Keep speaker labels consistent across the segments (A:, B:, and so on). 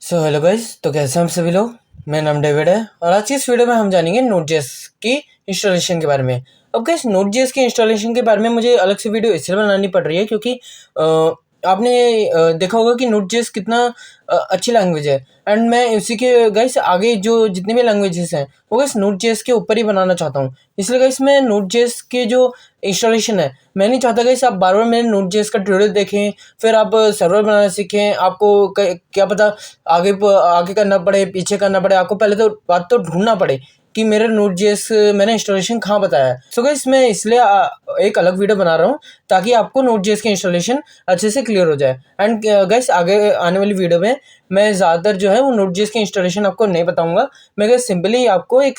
A: So hello guys, तो कैसे हैं हम सभी लोग। मेरा नाम डेविड है और आज की इस वीडियो में हम जानेंगे नोड.जेएस की इंस्टॉलेशन के बारे में। अब गाइस, नोड.जेएस की इंस्टॉलेशन के बारे में मुझे अलग से वीडियो इसलिए बनानी पड़ रही है क्योंकि आपने देखा होगा कि नोड.जेएस कितना अच्छी लैंग्वेज है। एंड मैं उसी के गाइस आगे जो जितने भी लैंग्वेजेस हैं वो गाइस नोड.जेएस के ऊपर ही बनाना चाहता हूँ। इसलिए गाइस मैं नोड.जेएस के जो इंस्टॉलेशन है, मैं नहीं चाहता गाइस आप बार बार मेरे नोड.जेएस का ट्यूटोरियल देखें, फिर आप सर्वर बनाना सीखें। आपको क्या पता आगे आगे करना पड़े, पीछे करना पड़े। आपको पहले तो बात तो ढूंढना पड़े कि मेरे नोड.जेएस मैंने इंस्टॉलेशन कहाँ बताया है। सो गाइस, मैं इसलिए एक अलग वीडियो बना रहा हूँ ताकि आपको नोड.जेएस की इंस्टॉलेशन अच्छे से क्लियर हो जाए। एंड गाइस, आगे आने वाली वीडियो में मैं ज़्यादातर जो है वो नोड.जेएस की इंस्टॉलेशन आपको नहीं बताऊंगा। मैं गाइस सिंपली आपको एक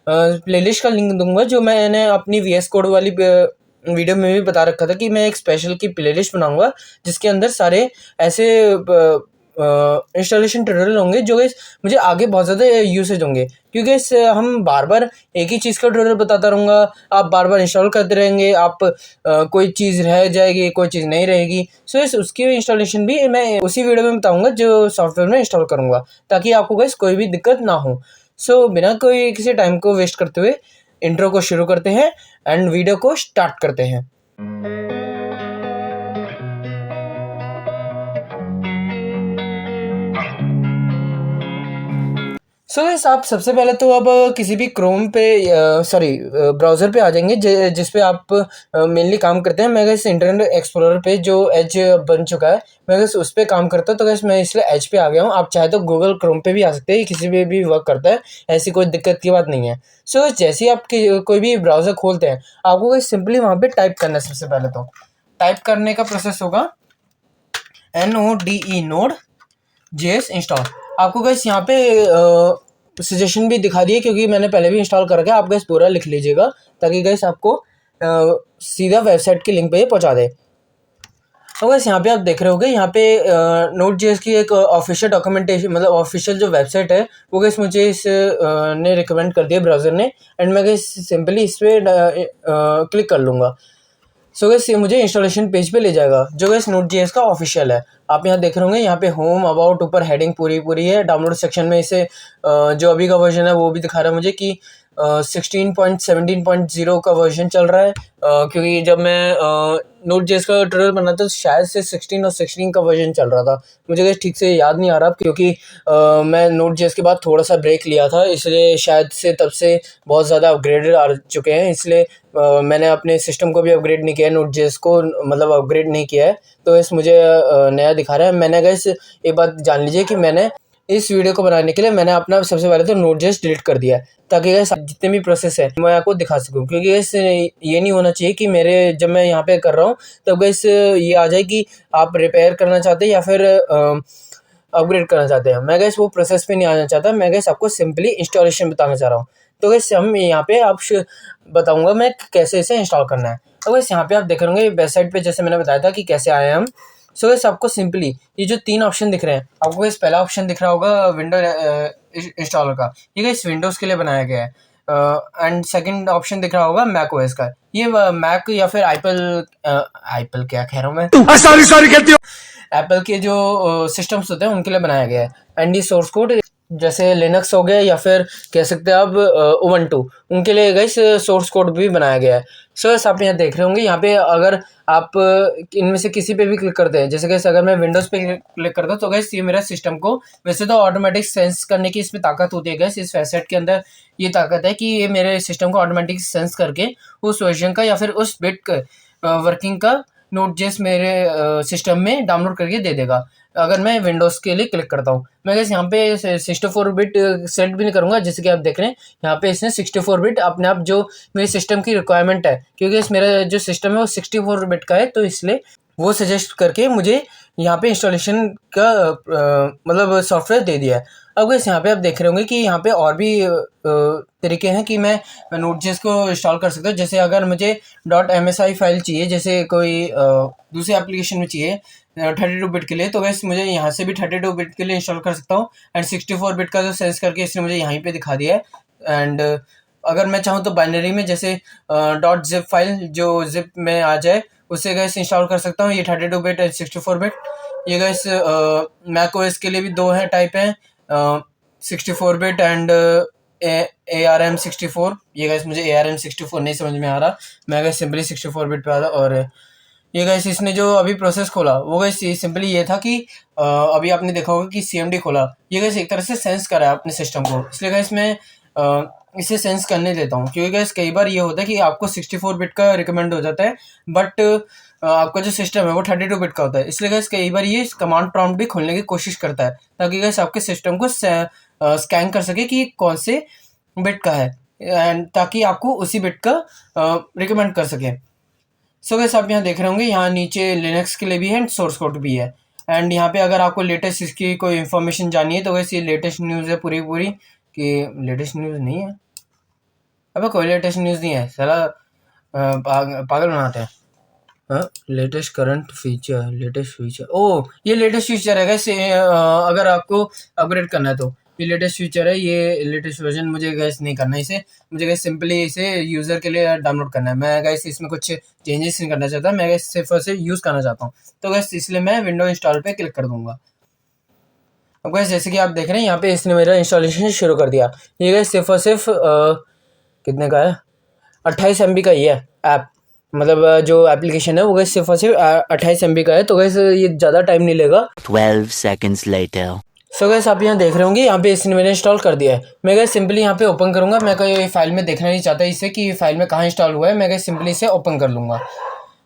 A: प्लेलिस्ट का लिंक दूंगा जो मैंने अपनी वीएस कोड वाली वीडियो में भी बता रखा था कि मैं एक स्पेशल की प्लेलिस्ट बनाऊंगा जिसके अंदर सारे ऐसे इंस्टॉलेशन ट्यूटोरियल होंगे जो गाइस मुझे आगे बहुत ज़्यादा यूसेज होंगे। क्योंकि गाइस हम बार बार एक ही चीज़ का ट्यूटोरियल बताता रहूँगा, आप बार बार इंस्टॉल करते रहेंगे, आप कोई चीज़ रह जाएगी, कोई चीज़ नहीं रहेगी। सो इस उसकी इंस्टॉलेशन भी मैं उसी वीडियो में बताऊँगा जो सॉफ्टवेयर में इंस्टॉल करूँगा, ताकि आपको गाइस कोई भी दिक्कत ना हो। सो बिना कोई किसी टाइम को वेस्ट करते हुए इंट्रो को शुरू करते हैं एंड वीडियो को स्टार्ट करते हैं। सो गाइस, आप सबसे पहले तो अब किसी भी क्रोम पे सॉरी ब्राउज़र पे आ जाएंगे जिस पे आप मेनली काम करते हैं। मैं गाइस इंटरनेट एक्सप्लोरर पे जो एज बन चुका है, मैं गाइस उस पे काम करता हूँ। तो गाइस मैं इसलिए एज पे आ गया हूँ। आप चाहे तो गूगल क्रोम पे भी आ सकते हैं, किसी पे भी वर्क करता है, ऐसी कोई दिक्कत की बात नहीं है। सो जैसे ही आप कोई भी ब्राउज़र खोलते हैं, आपको गाइस सिंपली वहाँ पे टाइप करना है। सबसे पहले तो टाइप करने का प्रोसेस होगा NODE नोड.जेएस इंस्टॉल। आपको गाइस यहाँ पे सजेशन भी दिखा दिए क्योंकि मैंने पहले भी इंस्टॉल कर रखा है। आप गाइस पूरा लिख लीजिएगा ताकि गाइस आपको सीधा वेबसाइट के लिंक पे ही पहुँचा दे। तो गाइस यहाँ पे आप देख रहे होगे, यहाँ पे नोड.जेएस की एक ऑफिशियल डॉक्यूमेंटेशन, मतलब ऑफिशियल जो वेबसाइट है वो गाइस मुझे इस ने रिकमेंड कर दिया ब्राउज़र ने। एंड मैं गाइस सिंपली इस पे क्लिक कर लूँगा। सो गाइस ये मुझे इंस्टॉलेशन पेज पे ले जाएगा जो गाइस नोड.जेएस का ऑफिशियल है। आप यहाँ देख रहे होंगे, यहाँ पे होम, अबाउट, ऊपर हेडिंग पूरी है। डाउनलोड सेक्शन में इसे जो अभी का वर्जन है वो भी दिखा रहा है मुझे कि 16.17.0 का वर्जन चल रहा है। क्योंकि जब मैं नोड.जेएस का ट्यूटोरियल बना था तो शायद से 16 और 16 का वर्जन चल रहा था। मुझे गाइस ठीक से याद नहीं आ रहा क्योंकि मैं नोड.जेएस के बाद थोड़ा सा ब्रेक लिया था, इसलिए शायद से तब से बहुत ज़्यादा अपग्रेडेड आ चुके हैं। इसलिए मैंने अपने सिस्टम को भी अपग्रेड नहीं किया है, नोड.जेएस को मतलब अपग्रेड नहीं किया है। तो इस मुझे नया दिखा रहा है। मैंने गाइस एक बात जान लीजिए कि मैंने इस वीडियो को बनाने के लिए मैंने अपना सबसे पहले तो नोड.जेएस डिलीट कर दिया है ताकि गाइस जितने भी प्रोसेस है मैं आपको दिखा सकूं। क्योंकि गाइस ये नहीं होना चाहिए कि मेरे जब मैं यहाँ पे कर रहा हूँ तब गाइस ये आ जाए कि आप रिपेयर करना चाहते हैं या फिर अपग्रेड करना चाहते हैं। मैं गाइस वो प्रोसेस पे नहीं आना चाहता। मैं गाइस आपको सिंपली इंस्टॉलेशन बताना चाह रहा हूँ। तो गाइस हम यहाँ पे आप बताऊंगा मैं कैसे इसे इंस्टॉल करना है। तो गाइस यहाँ पे आप देख रहे होंगे वेबसाइट पे जैसे मैंने बताया था कि कैसे आए हम। सो गाइस आपको सिंपली ये जो 3 ऑप्शन दिख रहे हैं, आपको गाइस पहला ऑप्शन दिख रहा होगा विंडो इंस्टॉलर का, ये गाइस विंडोज़ के लिए बनाया गया है। एंड सेकंड ऑप्शन दिख रहा होगा मैक ओएस का, ये मैक या फिर एप्पल क्या कह रहा हूँ मैं, सॉरी कहती हूँ, एप्पल के जो सिस्टम्स होते हैं उनके लिए बनाया गया है। एंड ये सोर्स कोड जैसे लिनक्स हो गया या फिर कह सकते हैं आप उबंटू, उनके लिए गाइस सोर्स कोड भी बनाया गया है। सो गाइस आप यहाँ देख रहे होंगे, यहाँ पे अगर आप इनमें से किसी पे भी क्लिक करते हैं, जैसे गाइस अगर मैं विंडोज़ पे क्लिक करता हूँ तो गाइस ये मेरा सिस्टम को वैसे तो ऑटोमेटिक सेंस करने की इसमें ताकत होती है। गाइस इस वेबसाइट के अंदर ये ताकत है कि ये मेरे सिस्टम को ऑटोमेटिक सेंस करके उस वर्जन का या फिर उस बिट वर्किंग का नोड.जेएस मेरे सिस्टम में डाउनलोड करके दे देगा अगर मैं विंडोज़ के लिए क्लिक करता हूँ। मैं गाइस यहाँ पे 64 बिट सेलेक्ट भी नहीं करूँगा, जैसे कि आप देख रहे हैं यहाँ पे इसने 64 बिट अपने आप जो मेरे सिस्टम की रिक्वायरमेंट है, क्योंकि इस मेरा जो सिस्टम है वो 64 बिट का है, तो इसलिए वो सजेस्ट करके मुझे यहाँ पे इंस्टॉलेशन का मतलब सॉफ्टवेयर दे दिया है। अब गाइस यहाँ पे आप देख रहे होंगे कि यहाँ पे और भी तरीके हैं कि मैं नोड.जेएस को इंस्टॉल कर सकता हूँ। जैसे अगर मुझे .msi फाइल चाहिए, जैसे कोई दूसरे एप्लीकेशन में चाहिए 32 बिट के लिए, तो वैसे मुझे यहाँ से भी 32 बिट के लिए इंस्टॉल कर सकता हूँ। एंड 64 बिट का जो सेंस करके इसने मुझे यहीं पे दिखा दिया है। एंड अगर मैं चाहूँ तो बाइनरी में जैसे .zip फाइल जो जिप में आ जाए उसे गाइस इंस्टॉल कर सकता हूँ, ये 32 बिट 64 बिट। ये गाइस मैक ओएस के लिए भी दो है टाइप है, 64 बिट एंड ARM64। ये गाइस मुझे ARM64 नहीं समझ में आ रहा, मैं गाइस सिंपली 64 बिट पे आ रहा। और ये गाइस इसने जो अभी प्रोसेस खोला वो गाइस सिंपली ये था कि अभी आपने देखा होगा कि CMD खोला, ये गाइस एक तरह से सेंस करा है अपने सिस्टम को, इसलिए गाइस मैं इसे सेंस करने देता हूँ, क्योंकि गाइस कई बार ये होता है कि आपको 64 बिट का रिकमेंड हो जाता है, बट आपका जो सिस्टम है वो 32 बिट का होता है, इसलिए गाइस कई बार ये कमांड प्रॉम्प्ट भी खोलने की कोशिश करता है, ताकि गाइस आपके सिस्टम को स्कैन कर सके कि कौन से बिट का है, एंड ताकि आपको उसी बिट का रिकमेंड कर सके। सो गाइस आप यहाँ देख रहे होंगे, यहाँ नीचे लिनक्स के लिए भी है एंड सोर्स कोड भी है, एंड यहाँ पे अगर आपको लेटेस्ट इसकी कोई इन्फॉर्मेशन जाननी है तो वैसे ये लेटेस्ट न्यूज़ है पूरी पूरी, कि लेटेस्ट न्यूज़ नहीं है, अबे कोई लेटेस्ट न्यूज़ नहीं है साला, पागल बनाते हैं। हाँ, latest current feature, latest feature, oh ये लेटेस्ट फीचर है गैस, अगर आपको अपग्रेड करना है तो ये लेटेस्ट फीचर है, ये लेटेस्ट वर्जन मुझे गैस नहीं करना है इसे, मुझे गैस सिंपली इसे यूज़र के लिए डाउनलोड करना है, मैं गैस इसमें कुछ चेंजेस नहीं करना चाहता, मैं गैस सिर्फ उसे यूज़ करना चाहता हूँ, तो गैस इसलिए मैं विंडो इंस्टॉल पे क्लिक कर दूंगा। अब गैस जैसे कि आप देख रहे हैं यहाँ पे इसने मेरा इंस्टॉलेशन शुरू कर दिया, ये गैस सिर्फ और सिर्फ कितने का है, 28 MB का ही है ऐप, मतलब जो एप्लीकेशन है वो गैस सिर्फ और सिर्फ 28 MB का है, तो गैस ये ज़्यादा टाइम नहीं लेगा।
B: 12 seconds later.
A: सो गैस आप यहाँ देख रहे होंगे, यहाँ पे इसने मैंने इंस्टॉल कर दिया है, मैं गैस सिंपली यहाँ पे ओपन करूँगा, मैं कोई फाइल में देखना नहीं चाहता इसे कि फाइल में कहाँ इंस्टॉल हुआ है, मैं गैस सिंपली इसे ओपन कर लूँगा।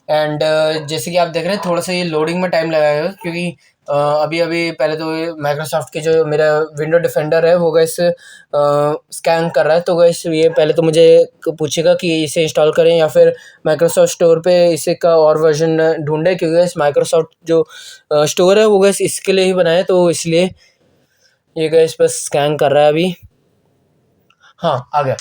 A: एंड जैसे कि आप देख रहे हैं थोड़ा सा ये लोडिंग में टाइम लगाएगा, क्योंकि अभी अभी पहले तो माइक्रोसॉफ्ट के जो मेरा विंडो डिफेंडर है वो गैस स्कैन कर रहा है, तो गैस ये पहले तो मुझे पूछेगा कि इसे इंस्टॉल करें या फिर माइक्रोसॉफ्ट स्टोर पे इसे का और वर्जन ढूंढे, क्योंकि गैस माइक्रोसॉफ्ट जो स्टोर है वो गैस इसके लिए ही बनाया है, तो इसलिए ये गैस बस स्कैन कर रहा है अभी। हाँ आ गया,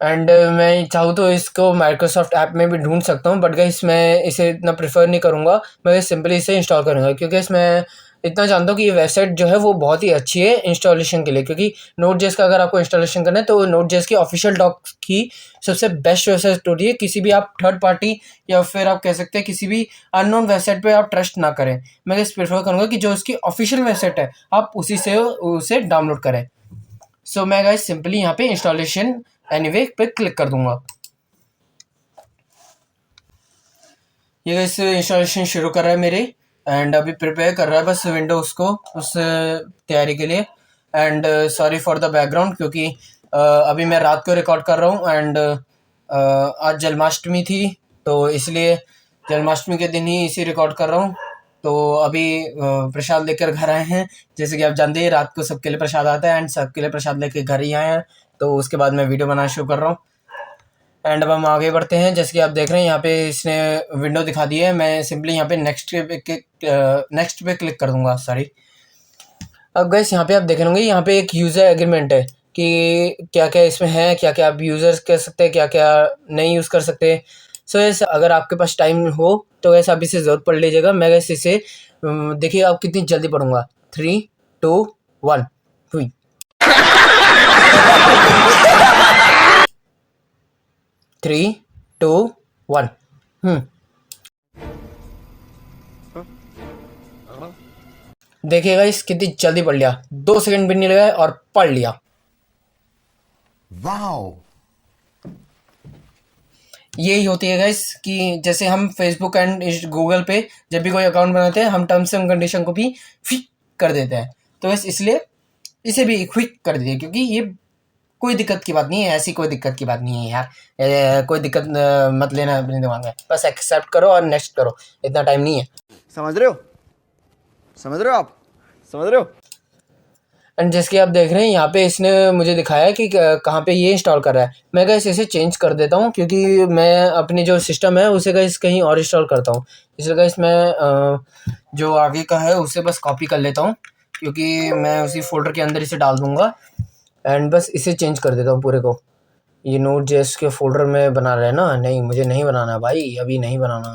A: एंड मैं चाहूँ तो इसको माइक्रोसॉफ्ट ऐप में भी ढूंढ सकता हूँ, बट गाइस मैं इसे इतना प्रेफर नहीं करूँगा, मैं सिंपली इसे इंस्टॉल करूँगा, क्योंकि इसमें इतना जानता हूँ कि ये वेबसाइट जो है वो बहुत ही अच्छी है इंस्टॉलेशन के लिए, क्योंकि Node.js का अगर आपको इंस्टॉलेशन करना है तो Node.js की ऑफिशियल डॉक्स की सबसे बेस्ट वेबसाइट होती है, किसी भी आप थर्ड पार्टी या फिर आप कह सकते हैं किसी भी अननोन वेबसाइट पे आप ट्रस्ट ना करें, मैं इस प्रेफर करूँगा कि जो उसकी ऑफिशियल वेबसाइट है आप उसी से उसे डाउनलोड करें। सो मैं गाइस सिंपली यहाँ पे इंस्टॉलेशन एनीवे पे क्लिक कर दूंगा। ये गाइस इंस्टॉलेशन शुरू कर रहा है मेरे, एंड अभी प्रिपेयर कर रहा है बस विंडोज़ को उस तैयारी के लिए। And sorry for the background, क्योंकि अभी मैं रात को रिकॉर्ड कर रहा हूँ, एंड आज जन्माष्टमी थी तो इसलिए जन्माष्टमी के दिन ही इसे रिकॉर्ड कर रहा हूँ। तो अभी प्रसाद लेकर घर आए हैं, जैसे कि आप जानते हैं रात को सबके लिए प्रसाद आता है, एंड सबके लिए प्रसाद लेकर घर ही आए हैं, तो उसके बाद मैं वीडियो बनाना शुरू कर रहा हूँ। एंड अब हम आगे बढ़ते हैं, जैसे कि आप देख रहे हैं यहाँ पे इसने विंडो दिखा दी है, मैं सिंपली यहाँ पे नेक्स्ट पे क्लिक कर दूंगा, सॉरी। अब गाइस यहाँ पे आप देख रहे होंगे, यहाँ पे एक यूज़र एग्रीमेंट है कि क्या क्या इसमें है, क्या क्या आप यूज़र्स कर सकते हैं, क्या क्या नहीं यूज़ कर सकते। सो गैस अगर आपके पास टाइम हो तो गैस आप इसे ज़रूर पढ़ लीजिएगा, मैं गैस इसे देखिए आप कितनी जल्दी पढ़ूंगा, 3 2 1 हुई। 3 2 1 देखिएगा इस कितनी जल्दी पढ़ लिया, 2 सेकंड भी नहीं लगा और पढ़ लिया।
C: वाओ,
A: यही होती है गाइस कि जैसे हम फेसबुक एंड गूगल पे जब भी कोई अकाउंट बनाते हैं हम टर्म्स एंड कंडीशन को भी क्विक कर देते हैं, तो बस इसलिए इसे भी क्विक कर दिए, क्योंकि ये कोई दिक्कत की बात नहीं है, ऐसी कोई दिक्कत की बात नहीं है यार, कोई दिक्कत मत लेना अपने दिमाग में, बस एक्सेप्ट करो और नेक्स्ट करो, इतना टाइम नहीं है।
C: समझ रहे हो, समझ रहे हो, आप समझ रहे हो।
A: एंड जैसे कि आप देख रहे हैं यहाँ पे इसने मुझे दिखाया कि कहाँ पे ये इंस्टॉल कर रहा है, मैं गैस इसे चेंज कर देता हूँ, क्योंकि मैं अपनी जो सिस्टम है उसे गैस कहीं और इंस्टॉल करता हूँ, इसलिए गैस मैं जो आगे का है उसे बस कॉपी कर लेता हूँ, क्योंकि मैं उसी फोल्डर के अंदर इसे डाल दूँगा, एंड बस इसे चेंज कर देता हूँ पूरे को। ये Node.js के फोल्डर में बना रहे हैं ना, नहीं मुझे नहीं बनाना भाई, अभी नहीं बनाना,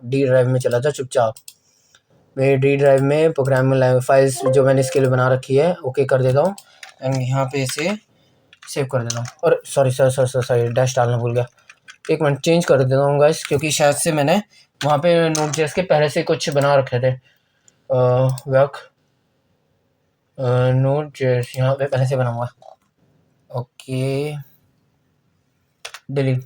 A: डी ड्राइव में चला जा चुपचाप, मेरे डी ड्राइव में प्रोग्रामिंग फाइल्स जो मैंने इसके लिए बना रखी है ओके कर देता हूँ, एंड यहाँ पे इसे सेव कर देता हूँ, और सॉरी डैश डालना भूल गया, एक मिनट चेंज कर देता हूँ गाइस, क्योंकि शायद से मैंने वहाँ पे Node.js के पहले से कुछ बना रखे थे, वर्क नोट जेएस यहाँ पे पहले से बना हुआ। ओके, डिलीट,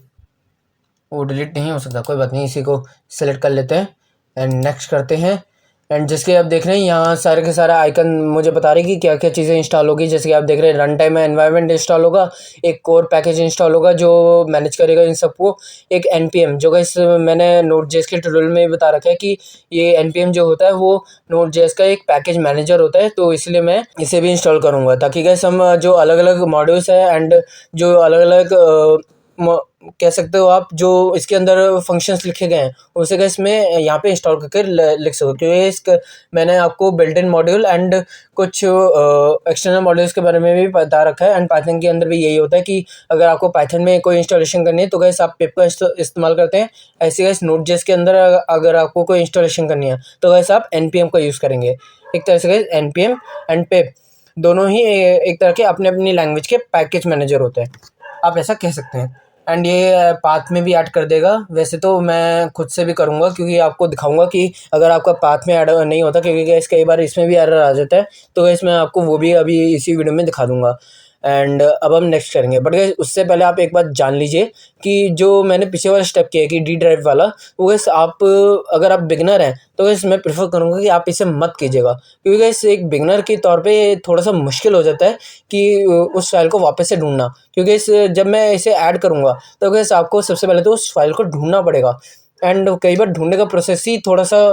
A: वो डिलीट नहीं हो सकता, कोई बात नहीं, इसी को सेलेक्ट कर लेते हैं एंड नेक्स्ट करते हैं। एंड जिसके आप देख रहे हैं यहाँ सारे के सारा आइकन मुझे बता रही कि क्या क्या चीज़ें इंस्टॉल होगी। जैसे कि आप देख रहे हैं रन टाइम एनवायरनमेंट इंस्टॉल होगा, एक कोर पैकेज इंस्टॉल होगा जो मैनेज करेगा इन सबको, एक npm जो इस मैंने नोट जेएस के ट्यूटोरियल में बता रखा है कि ये npm जो होता है वो नोट जेएस का एक पैकेज मैनेजर होता है। तो इसलिए मैं इसे भी इंस्टॉल करूँगा ताकि गैस हम जो अलग अलग मॉड्यूल्स है एंड जो अलग अलग कह सकते हो आप जो इसके अंदर फंक्शंस लिखे गए हैं उसे गैस मैं यहाँ पे इंस्टॉल करके लिख सकूँ। क्योंकि इसका मैंने आपको बिल्ट इन मॉड्यूल एंड कुछ एक्सटर्नल मॉड्यूल्स के बारे में भी बता रखा है। एंड पाइथन के अंदर भी यही होता है कि अगर आपको पाइथन में कोई इंस्टॉलेशन करनी है तो गैस आप पिप का इस्तेमाल करते हैं। ऐसे गैस नोट जेएस के अंदर अगर आपको कोई इंस्टॉलेशन करनी है तो गैस आप npm का यूज़ करेंगे। एक तरह से गैस npm एंड पिप दोनों ही एक तरह के अपने अपनी लैंग्वेज के पैकेज मैनेजर होते हैं, आप ऐसा कह सकते हैं। एंड ये पाथ में भी ऐड कर देगा। वैसे तो मैं खुद से भी करूँगा क्योंकि आपको दिखाऊंगा कि अगर आपका पाथ में ऐड नहीं होता, क्योंकि गैस कई बार इसमें भी एरर आ जाता है, तो गैस मैं आपको वो भी अभी इसी वीडियो में दिखा दूंगा। एंड अब हम नेक्स्ट करेंगे, बट गैस उससे पहले आप एक बात जान लीजिए कि जो मैंने पीछे वाला स्टेप किया है कि डी ड्राइव वाला, वो गैस आप अगर आप बिगनर हैं तो गैस मैं प्रेफर करूँगा कि आप इसे मत कीजिएगा। क्योंकि गैस एक बिगनर के तौर पे थोड़ा सा मुश्किल हो जाता है कि उस फाइल को वापस से ढूंढना। क्योंकि जब मैं इसे ऐड करूँगा तो गैस आपको सबसे पहले तो उस फाइल को ढूंढना पड़ेगा एंड कई बार ढूंढने का प्रोसेस ही थोड़ा सा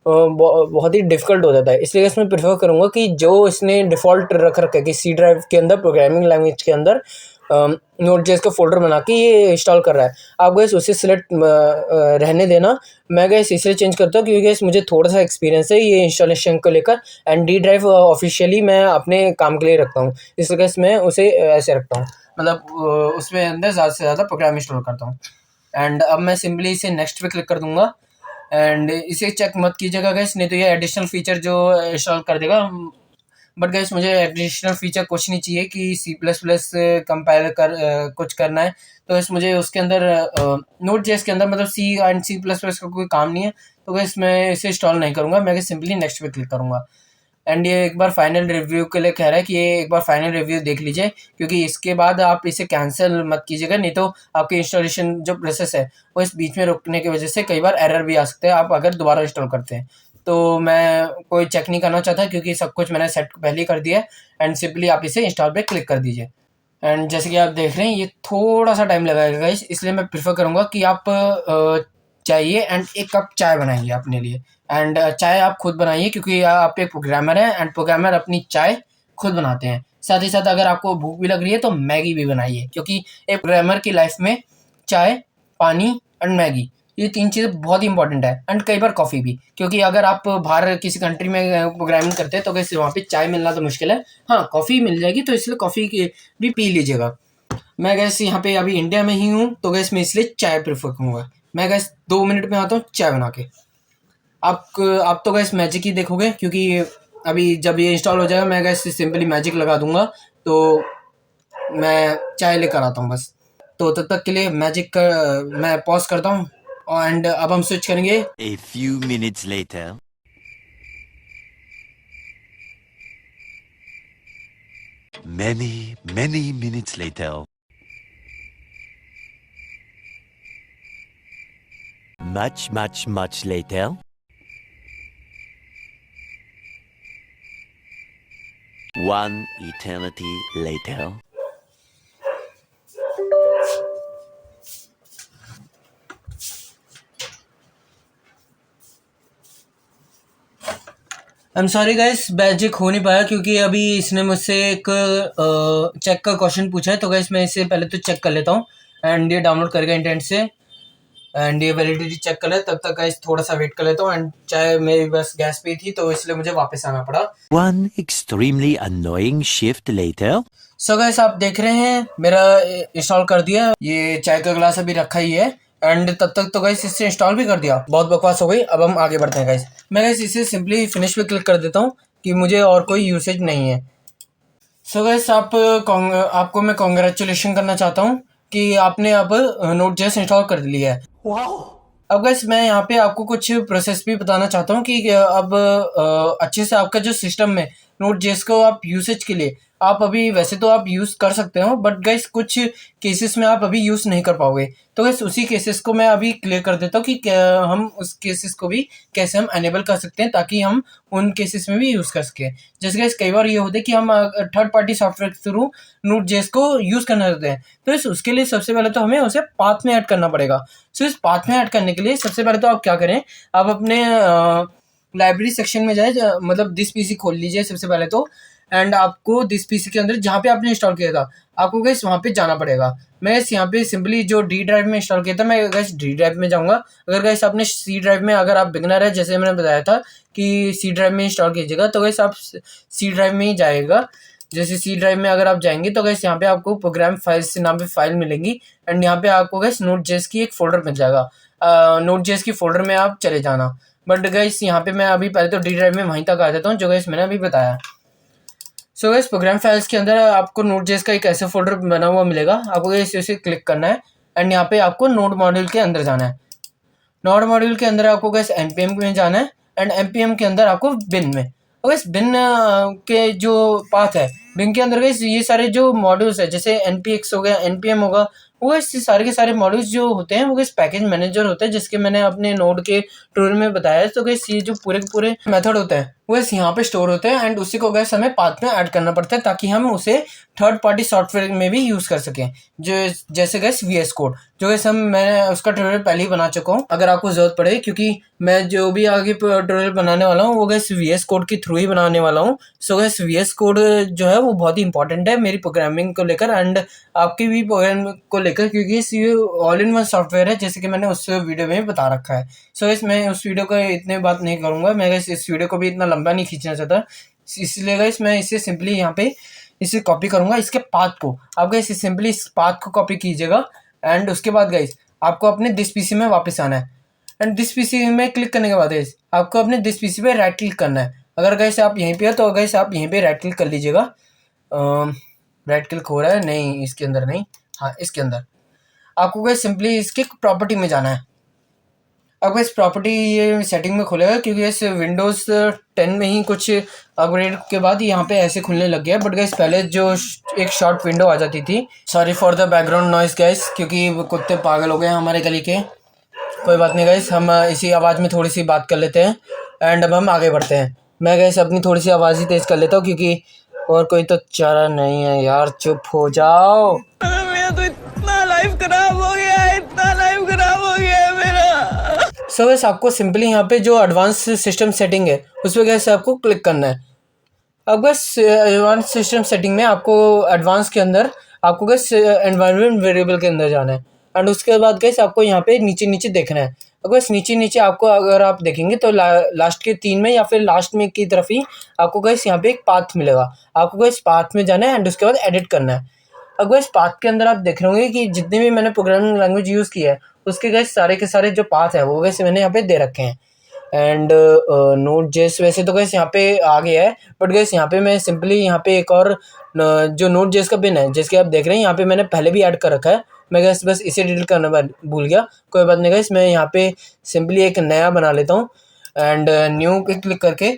A: बहुत ही डिफ़िकल्ट हो जाता है। इसलिए मैं प्रेफर करूँगा कि जो इसने डिफ़ॉल्ट रख रखा है कि सी ड्राइव के अंदर प्रोग्रामिंग लैंग्वेज के अंदर नोट जेएस का फ़ोल्डर बना के ये इंस्टॉल कर रहा है, आप गैस उसे सिलेक्ट रहने देना। मैं गैस इसलिए चेंज करता हूँ क्योंकि गैस मुझे थोड़ा सा एक्सपीरियंस है ये इंस्टॉलेशन को लेकर एंड डी ड्राइव ऑफिशियली मैं अपने काम के लिए रखता हूँ, इसलिए गैस मैं उसे ऐसे रखता हूँ, मतलब उसमें अंदर ज़्यादा से ज़्यादा प्रोग्राम इंस्टॉल करता हूँ। एंड अब मैं सिंपली इसे नेक्स्ट पे क्लिक कर दूंगा एंड इसे चेक मत कीजिएगा गैस, नहीं तो ये एडिशनल फीचर जो इंस्टॉल कर देगा। बट गैस मुझे एडिशनल फीचर कुछ नहीं चाहिए कि सी प्लस प्लस कंपाइल कर कुछ करना है, तो गैस मुझे उसके अंदर नोट जेएस के अंदर मतलब सी एंड सी प्लस प्लस का कोई काम नहीं है, तो गैस मैं इसे इंस्टॉल नहीं करूँगा। मैं सिंपली नेक्स्ट पे क्लिक करूँगा एंड ये एक बार फाइनल रिव्यू के लिए कह रहा है कि ये एक बार फाइनल रिव्यू देख लीजिए, क्योंकि इसके बाद आप इसे कैंसिल मत कीजिएगा, नहीं तो आपकी इंस्टॉलेशन जो प्रोसेस है वो इस बीच में रुकने की वजह से कई बार एरर भी आ सकते हैं आप अगर दोबारा इंस्टॉल करते हैं। तो मैं कोई चेक नहीं करना चाहता क्योंकि सब कुछ मैंने सेट पहले ही कर दिया है एंड सिंपली आप इसे इंस्टॉल पे क्लिक कर दीजिए। एंड जैसे कि आप देख रहे हैं ये थोड़ा सा टाइम लगाएगा गाइस, इसलिए मैं प्रेफर करूँगा कि आप चाहिए एंड एक कप चाय बनाइए अपने लिए एंड चाय आप खुद बनाइए क्योंकि आप एक प्रोग्रामर हैं एंड प्रोग्रामर अपनी चाय खुद बनाते हैं। साथ ही साथ अगर आपको भूख भी लग रही है तो मैगी भी बनाइए, क्योंकि एक प्रोग्रामर की लाइफ में चाय, पानी एंड मैगी ये तीन चीज़ें बहुत ही इंपॉर्टेंट है एंड कई बार कॉफ़ी भी, क्योंकि अगर आप बाहर किसी कंट्री में प्रोग्रामिंग करते हैं तो कैसे वहाँ पे चाय मिलना तो मुश्किल है, हाँ कॉफ़ी मिल जाएगी, तो इसलिए कॉफ़ी भी पी लीजिएगा। मैं गैस यहाँ पे अभी इंडिया में ही हूँ तो गैस मैं इसलिए चाय प्रेफर करूँगा। मैं गैस 2 मिनट में आता हूँ चाय बना के। आप तो गैस मैजिक ही देखोगे क्योंकि अभी जब ये इंस्टॉल हो जाएगा मैं गैस सिंपली मैजिक लगा दूंगा, तो मैं चाय लेकर आता हूँ बस। तो तब तक के लिए मैजिक का मैं पॉज करता हूँ एंड अब हम स्विच करेंगे।
B: A few minutes later. Many minutes later. Much later. One eternity later.
A: I am sorry guys, magic हो नहीं पाया क्योंकि अभी इसने मुझसे एक चेक का क्वेश्चन पूछा है, तो गाइस मैं इसे पहले तो चेक कर लेता हूँ एंड ये डाउनलोड करेगा इंटरनेट से एंड ये वैलिडिटी चेक कर ले, तब तक गाइस थोड़ा सा वेट कर लेता हूँ। एंड चाहे मेरी बस गैस पे थी तो इसलिए मुझे वापस आना पड़ा।
B: One extremely annoying shift later.
A: So guys आप देख रहे हैं मेरा इंस्टॉल कर दिया, ये चाय का ग्लास अभी रखा ही है एंड तब तक तो गाइस इससे इंस्टॉल भी कर दिया। बहुत बकवास हो गई, अब हम आगे बढ़ते हैं गाइस। मैं गाइस इसे सिंपली फिनिश पे क्लिक कर देता हूँ कि मुझे और कोई यूसेज नहीं है। सो गाइस आपको मैं कॉन्ग्रेचुलेशन करना चाहता हूँ कि आपने अब नोट जेएस इंस्टॉल कर लिया है। अब गाइस मैं यहाँ पे आपको कुछ प्रोसेस भी बताना चाहता हूँ कि अब अच्छे से आपका जो सिस्टम में Node.js को आप यूसेज के लिए आप अभी वैसे तो आप यूज़ कर सकते हो, बट गाइस कुछ केसेस में आप अभी यूज़ नहीं कर पाओगे। तो गाइस उसी केसेस को मैं अभी क्लियर कर देता हूँ कि हम उस केसेस को भी कैसे हम एनेबल कर सकते हैं ताकि हम उन केसेस में भी यूज़ कर सकें। जैसे गाइस कई बार ये होता है कि हम थर्ड पार्टी सॉफ्टवेयर के थ्रू Node.js को यूज़ करना चाहते हैं, तो इस उसके लिए सबसे पहले तो हमें उसे पाथ में ऐड करना पड़ेगा। सो इस पाथ में ऐड करने के लिए सबसे पहले तो आप क्या करें, आप अपने लाइब्रेरी सेक्शन में जाए, मतलब दिस पीसी खोल लीजिए सबसे पहले तो, एंड आपको दिस पीसी के अंदर जहाँ पे आपने इंस्टॉल किया था आपको गैस वहाँ पे जाना पड़ेगा। मैं गैस यहाँ पे सिंपली जो डी ड्राइव में इंस्टॉल किया था मैं गैस डी ड्राइव में जाऊँगा। अगर गैस आपने सी ड्राइव में, अगर आप बिगनर है जैसे मैंने बताया था कि सी ड्राइव में इंस्टॉल कीजिएगा, तो गैस आप सी ड्राइव में ही जाएगा। जैसे सी ड्राइव में अगर आप जाएंगे तो गैस यहाँ पे आपको प्रोग्राम फाइल्स नाम पे फाइल मिलेंगी, एंड यहाँ पे आपको गैस Node.js की एक फोल्डर मिल जाएगा। Node.js की फोल्डर में आप चले जाना। बट गैस यहाँ पे मैं अभी पहले तो डी ड्राइव में वहीं तक आ जाता हूँ जो गैस मैंने अभी बताया। सो गैस प्रोग्राम फाइल्स के अंदर आपको Node.js का एक ऐसा फोल्डर बना हुआ मिलेगा, आपको गैस इसे क्लिक करना है एंड यहाँ पे आपको नोड मॉड्यूल के अंदर जाना है। नोड मॉड्यूल के अंदर आपको गैस npm में जाना है एंड npm के अंदर आपको बिन में, और गैस बिन के जो पाथ है, बिन के अंदर गैस ये सारे जो मॉड्यूल्स है जैसे npx हो गया, npm होगा, वो गैस सारे के सारे मॉड्यूल्स जो होते हैं वो गैस पैकेज मैनेजर होते हैं, जिसके मैंने अपने नोड के ट्यूटोरियल में बताया है। तो गैस ये जो पूरे के पूरे मेथड होते हैं वो गैस यहाँ पे स्टोर होते हैं एंड उसी को गैस हमें पाथ में ऐड करना पड़ता है ताकि हम उसे थर्ड पार्टी सॉफ्टवेयर में भी यूज़ कर सकें, जो जैसे गैस VS कोड, जो गैस मैं उसका ट्यूटोरियल पहले ही बना चुका हूँ अगर आपको ज़रूरत पड़े, क्योंकि मैं जो भी आगे ट्यूटोरियल बनाने वाला हूँ वो गैस VS कोड के थ्रू ही बनाने वाला हूँ। सो गैस VS कोड जो है वो बहुत ही इंपॉर्टेंट है मेरी प्रोग्रामिंग को लेकर एंड आपकी भी प्रोग्रामिंग को लेकर, क्योंकि ये ऑल इन वन सॉफ्टवेयर है जैसे कि मैंने उस वीडियो में बता रखा है। सो गैस मैं उस वीडियो को इतने बात नहीं करूँगा, मैं गैस इस वीडियो को भी इतना लंबा नहीं खींचना चाहता, इसलिए गैस मैं इसे सिंपली यहाँ पे इसे कॉपी करूँगा, इसके पाथ को। आप गैस सिंपली इस पाथ को कॉपी कीजिएगा एंड उसके बाद गैस आपको अपने दिस पीसी में वापस आना है एंड दिस पीसी में क्लिक करने के बाद गैस आपको अपने दिस पीसी पे राइट क्लिक करना है। अगर गैस आप यहीं पे हो तो गैस आप यहीं पे राइट क्लिक कर लीजिएगा। राइट क्लिक हो रहा है नहीं, इसके अंदर नहीं, हाँ इसके अंदर आपको गैस सिंपली इसके प्रॉपर्टी में जाना है। अब इस प्रॉपर्टी ये सेटिंग में खुलेगा, क्योंकि इस विंडोज़ 10 में ही कुछ अपग्रेड के बाद यहाँ पे ऐसे खुलने लग गया, बट गाइस पहले जो एक शॉर्ट विंडो आ जाती थी। Sorry for the background noise guys, क्योंकि कुत्ते पागल हो गए हमारे गली के। कोई बात नहीं गाइस, हम इसी आवाज़ में थोड़ी सी बात कर लेते हैं एंड अब हम आगे बढ़ते हैं। मैं गाइस अपनी थोड़ी सी आवाज़ ही तेज़ कर लेता हूँ, क्योंकि और कोई तो चारा नहीं है यार, चुप हो जाओ।
D: मेरा तो इतना लाइफ खराब हो गया है, इतना लाइफ खराब हो गया है मेरा।
A: सो गैस आपको सिंपली यहाँ पे जो एडवांस सिस्टम सेटिंग है उस पर गैस आपको क्लिक करना है। अब गैस एडवांस सिस्टम सेटिंग में आपको एडवांस के अंदर आपको गैस एनवायरनमेंट वेरिएबल के अंदर जाना है एंड उसके बाद गैस आपको यहाँ पे नीचे नीचे देखना है। अब गैस नीचे नीचे आपको अगर आप देखेंगे तो लास्ट के 3 में या फिर लास्ट में की तरफ ही आपको गैस यहाँ पे एक पाथ मिलेगा, आपको गैस पाथ में जाना है एंड उसके बाद एडिट करना है। अब गैस पाथ के अंदर आप देख रहे होंगे कि जितने भी मैंने प्रोग्रामिंग लैंग्वेज यूज़ की है उसके गैस सारे के सारे जो पाथ है वो गैस मैंने यहाँ पे दे रखे हैं एंड Node.js वैसे तो गैस यहाँ पे आ गया है, बट गैस यहाँ पे मैं सिंपली यहाँ पे एक और जो Node.js का बिन है जिसके आप देख रहे हैं यहाँ पे मैंने पहले भी ऐड कर रखा है, मैं गैस बस इसे डिलीट करना भूल गया। कोई बात नहीं गैस, मैं यहाँ पे सिंपली एक नया बना लेता हूँ एंड न्यू पे क्लिक करके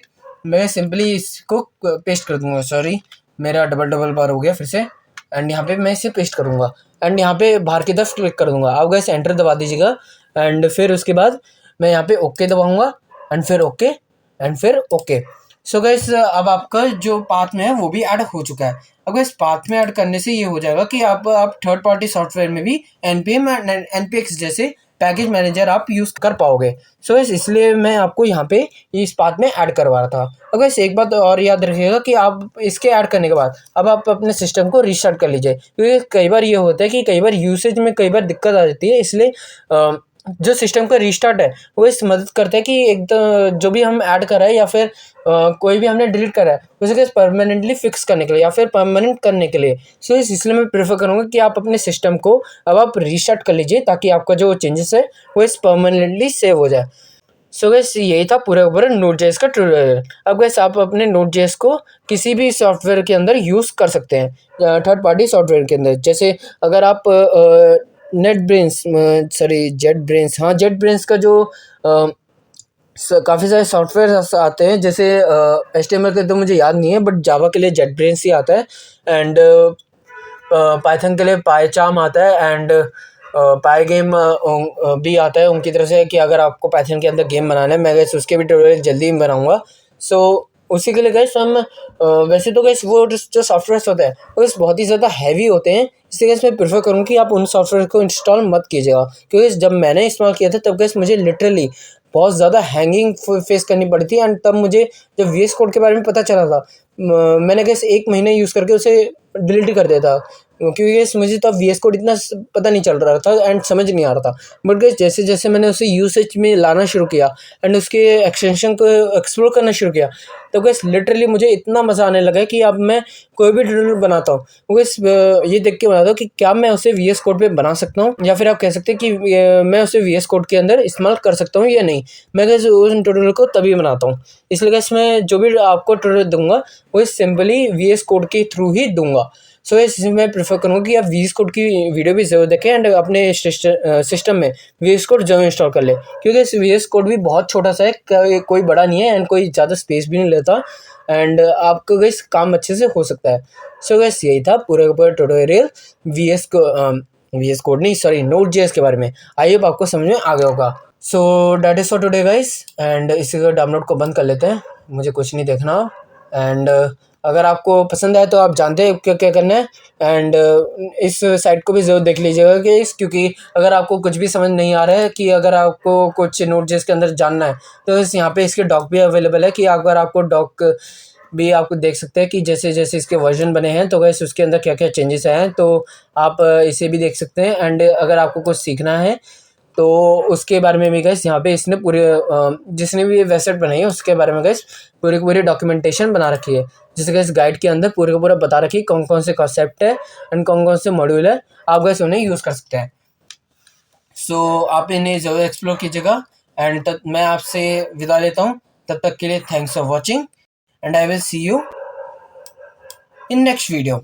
A: मैं सिंपली इसको पेस्ट कर दूँगा। सॉरी मेरा डबल बार हो गया फिर से, एंड यहाँ पे मैं इसे पेस्ट करूँगा एंड यहाँ पे बाहर की तरफ क्लिक कर दूँगा। आप गैस एंटर दबा दीजिएगा एंड फिर उसके बाद मैं यहाँ पे ओके दबाऊँगा एंड फिर ओके एंड फिर ओके। सो गैस अब आपका जो पाथ में है वो भी ऐड हो चुका है। अब इस पाथ में ऐड करने से ये हो जाएगा कि आप थर्ड पार्टी सॉफ्टवेयर में भी npm एंड npx जैसे पैकेज मैनेजर आप यूज़ कर पाओगे। सो गैस इसलिए मैं आपको यहाँ पे इस पाथ में ऐड करवा रहा था। अब गैस एक बात और याद रखिएगा कि आप इसके ऐड करने के बाद अब आप अपने सिस्टम को रीस्टार्ट कर लीजिए, क्योंकि कई बार ये होता है कि कई बार यूसेज में कई बार दिक्कत आ जाती है, इसलिए जो सिस्टम का रीस्टार्ट है वो इस मदद करता है कि एक जो भी हम ऐड कर रहे हैं या फिर कोई भी हमने डिलीट करा है उसे परमानेंटली फिक्स करने के लिए या फिर परमानेंट करने के लिए। सो इसलिए मैं प्रेफर करूँगा कि आप अपने सिस्टम को अब आप रीस्टार्ट कर लीजिए ताकि आपका जो चेंजेस है वो इस परमानेंटली सेव हो जाए। सो गैस यही था पूरा Node.js का ट्यूटोरियल। अब गैस आप अपने Node.js को किसी भी सॉफ्टवेयर के अंदर यूज़ कर सकते हैं, थर्ड पार्टी सॉफ्टवेयर के अंदर। जैसे अगर आप net brains sorry jet brains, हाँ जेट ब्रेन्स का जो काफ़ी सारे सॉफ्टवेयर आते हैं, जैसे HTML के तो मुझे याद नहीं है, बट जावा के लिए जेट ब्रेन्स ही आता है, एंड पाइथन के लिए पाइचार्म आता है, एंड पाई गेम भी आता है उनकी तरफ से, कि अगर आपको पाइथन के अंदर गेम बनाना है। मैं गैस उसके भी ट्यूटोरियल जल्दी ही बनाऊंगा। सो उसी के लिए गैस हम वैसे तो गैस वो जो सॉफ्टवेयर्स होते हैं वो बहुत ही ज़्यादा हैवी होते हैं, इसलिए गैस मैं प्रेफर करूँ कि आप उन सॉफ्टवेयर को इंस्टॉल मत कीजिएगा, क्योंकि जब मैंने इस्तेमाल किया था तब गैस मुझे लिटरली बहुत ज़्यादा हैंगिंग फेस करनी पड़ी थी। एंड तब मुझे जब VS कोड के बारे में पता चला था, मैंने गैस 1 महीने यूज़ करके उसे डिलीट कर दिया था, क्योंकि गैस मुझे तब VS कोड इतना पता नहीं चल रहा था एंड समझ नहीं आ रहा था। बट गैस जैसे जैसे मैंने उसे यूसेज में लाना शुरू किया एंड उसके एक्सटेंशन को एक्सप्लोर करना शुरू किया, तो गैस लिटरली मुझे इतना मज़ा आने लगा कि अब मैं कोई भी ट्यूटोरियल बनाता हूँ वो गैस ये देख के बनाता हूँ कि क्या मैं उसे VS कोड पे बना सकता हूँ, या फिर आप कह सकते हैं कि मैं उसे VS कोड के अंदर इस्तेमाल कर सकता हूँ या नहीं। मैं गैस उस ट्यूटोरियल को तभी बनाता हूँ, इसलिए गैस मैं जो भी आपको ट्यूटोरियल दूंगा वो सिंपली VS कोड के थ्रू ही दूंगा। सो इसमें मैं प्रेफर करूँगा कि आप VS कोड की वीडियो भी ज़रूर देखें एंड अपने सिस्टम में VS कोड ज़रूर इंस्टॉल कर ले, क्योंकि इस VS कोड भी बहुत छोटा सा है, कोई बड़ा नहीं है एंड कोई ज़्यादा स्पेस भी नहीं लेता, एंड आपको गैस काम अच्छे से हो सकता है। सो गैस यही था पूरा का पूरा ट्यूटोरियल VS कोड नहीं सॉरी Node.js के बारे में। आई होप आपको समझ में आ गया होगा। So that is for today guys, and इसी को डाउनलोड को बंद कर लेते हैं, मुझे कुछ नहीं देखना। एंड अगर आपको पसंद आए तो आप जानते हैं क्या क्या करना है, एंड इस साइट को भी ज़रूर देख लीजिएगा क्योंकि अगर आपको कुछ भी समझ नहीं आ रहा है, कि अगर आपको कुछ Node.js के अंदर जानना है, तो इस यहाँ पे इसके डॉक भी अवेलेबल है, कि अगर आपको डॉक भी आपको देख सकते हैं कि जैसे जैसे इसके वर्जन बने हैं तो गैस उसके अंदर क्या क्या चेंजेस आए हैं, तो आप इसे भी देख सकते हैं। एंड अगर आपको कुछ सीखना है तो उसके बारे में भी गैस यहाँ पे इसने पूरे जिसने भी ये वेबसाइट बनाई है उसके बारे में गैस पूरी की पूरी डॉक्यूमेंटेशन बना रखी है, जिससे गैस गाइड के अंदर पूरे का पूरा बता रखी है कौन कौन से कॉन्सेप्ट है एंड कौन कौन से मॉड्यूल है, आप गैस उन्हें यूज़ कर सकते हैं। सो आप इन्हें ज़रूर एक्सप्लोर कीजिएगा, एंड तब मैं आपसे विदा लेता हूँ। तब तक के लिए thanks for watching, and I will see you in next video.